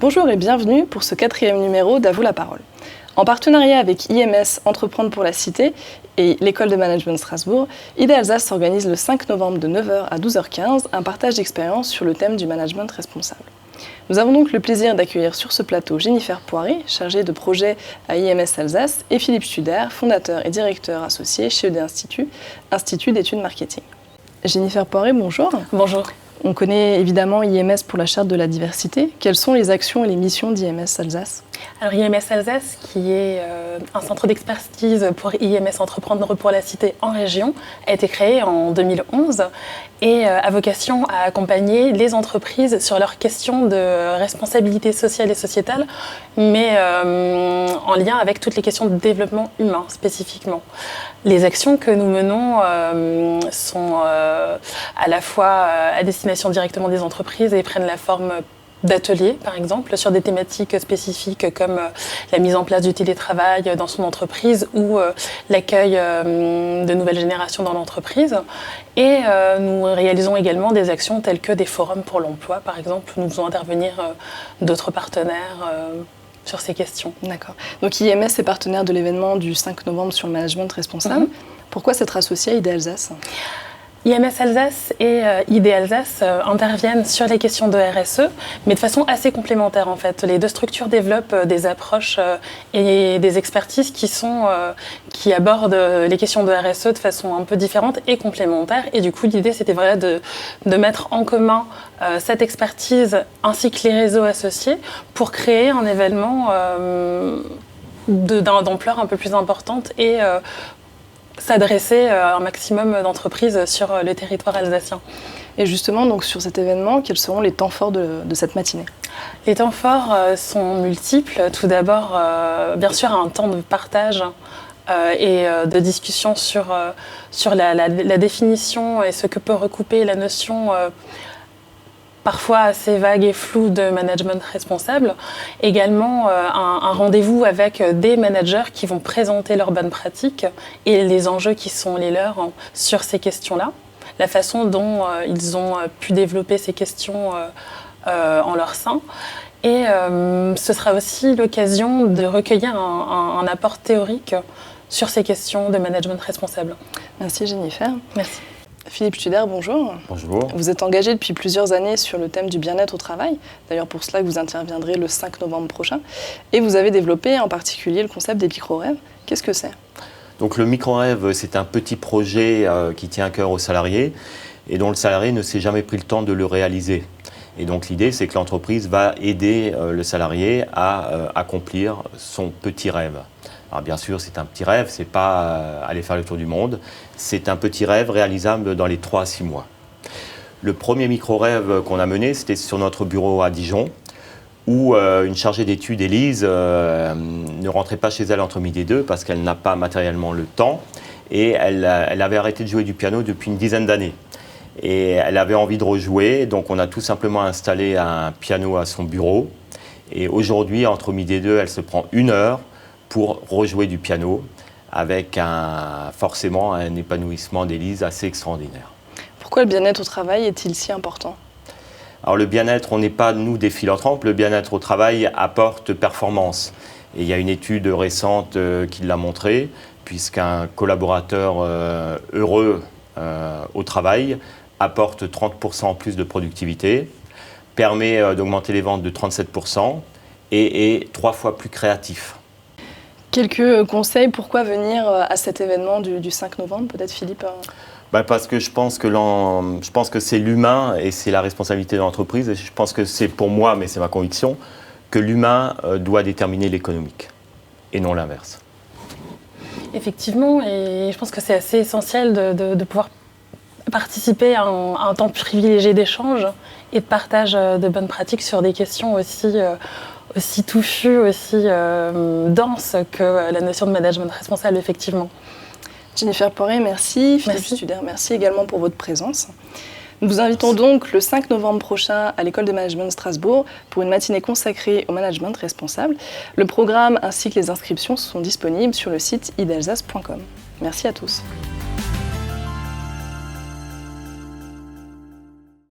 Bonjour et bienvenue pour ce 4e numéro d'À vous la parole. En partenariat avec IMS Entreprendre pour la Cité et l'École de Management Strasbourg, IDEA Alsace organise le 5 novembre de 9h à 12h15 un partage d'expérience sur le thème du management responsable. Nous avons donc le plaisir d'accueillir sur ce plateau Jennifer Poiré, chargée de projet à IMS Alsace, et Philippe Studer, fondateur et directeur associé chez ED Institut, Institut d'études marketing. Jennifer Poiré, bonjour. Bonjour. On connaît évidemment IMS pour la charte de la diversité. Quelles sont les actions et les missions d'IMS Alsace ? Alors IMS Alsace, qui est un centre d'expertise pour IMS Entreprendre pour la Cité en région, a été créé en 2011 et a vocation à accompagner les entreprises sur leurs questions de responsabilité sociale et sociétale, mais en lien avec toutes les questions de développement humain spécifiquement. Les actions que nous menons sont à la fois à destination directement des entreprises et prennent la forme d'ateliers, par exemple, sur des thématiques spécifiques comme la mise en place du télétravail dans son entreprise ou l'accueil de nouvelles générations dans l'entreprise. Et nous réalisons également des actions telles que des forums pour l'emploi, par exemple, où nous faisons intervenir d'autres partenaires sur ces questions. D'accord. Donc IMS est partenaire de l'événement du 5 novembre sur le management responsable. Pourquoi s'être associé à IDEA Alsace ? IMS Alsace et IDEA Alsace interviennent sur les questions de RSE, mais de façon assez complémentaire en fait. Les deux structures développent des approches et des expertises qui abordent les questions de RSE de façon un peu différente et complémentaire. Et du coup, l'idée, c'était vraiment de mettre en commun cette expertise ainsi que les réseaux associés pour créer un événement d'ampleur un peu plus importante et s'adresser à un maximum d'entreprises sur le territoire alsacien. Et justement, donc, sur cet événement, quels seront les temps forts de cette matinée ? Les temps forts sont multiples. Tout d'abord, bien sûr, un temps de partage et de discussion sur la définition et ce que peut recouper la notion parfois assez vague et floue de management responsable. Également, un rendez-vous avec des managers qui vont présenter leurs bonnes pratiques et les enjeux qui sont les leurs sur ces questions-là, la façon dont ils ont pu développer ces questions en leur sein. Et ce sera aussi l'occasion de recueillir un apport théorique sur ces questions de management responsable. Merci Jennifer. Merci. Philippe Studer, bonjour. Bonjour. Vous êtes engagé depuis plusieurs années sur le thème du bien-être au travail. D'ailleurs, pour cela, vous interviendrez le 5 novembre prochain. Et vous avez développé en particulier le concept des micro-rêves. Qu'est-ce que c'est ? Donc le micro-rêve, c'est un petit projet qui tient à cœur aux salariés et dont le salarié ne s'est jamais pris le temps de le réaliser. Et donc l'idée, c'est que l'entreprise va aider le salarié à accomplir son petit rêve. Alors bien sûr, c'est un petit rêve, c'est pas aller faire le tour du monde, c'est un petit rêve réalisable dans les 3 à 6 mois. Le premier micro-rêve qu'on a mené, c'était sur notre bureau à Dijon, où une chargée d'études, Élise, ne rentrait pas chez elle entre midi et 2 parce qu'elle n'a pas matériellement le temps, et elle avait arrêté de jouer du piano depuis une dizaine d'années. Et elle avait envie de rejouer, donc on a tout simplement installé un piano à son bureau. Et aujourd'hui, entre midi et 2, elle se prend 1 heure pour rejouer du piano, avec forcément un épanouissement d'Élise assez extraordinaire. Pourquoi le bien-être au travail est-il si important ? Alors le bien-être, on n'est pas nous des philanthropes, le bien-être au travail apporte performance. Et il y a une étude récente qui l'a montré, puisqu'un collaborateur heureux au travail apporte 30% plus de productivité, permet d'augmenter les ventes de 37% et est 3 fois plus créatif. Quelques conseils, pourquoi venir à cet événement du 5 novembre, peut-être Philippe ? Parce que je pense que c'est l'humain et c'est la responsabilité de l'entreprise. Et je pense que c'est pour moi, mais c'est ma conviction, que l'humain doit déterminer l'économique et non l'inverse. Effectivement, et je pense que c'est assez essentiel de pouvoir participer à un temps privilégié d'échange et de partage de bonnes pratiques sur des questions aussi touffues, aussi denses que la notion de management responsable, effectivement. Jennifer Poiré, merci. Philippe Studer, merci également pour votre présence. Nous vous invitons donc le 5 novembre prochain à l'École de Management Strasbourg pour une matinée consacrée au management responsable. Le programme ainsi que les inscriptions sont disponibles sur le site idealsace.com. Merci à tous.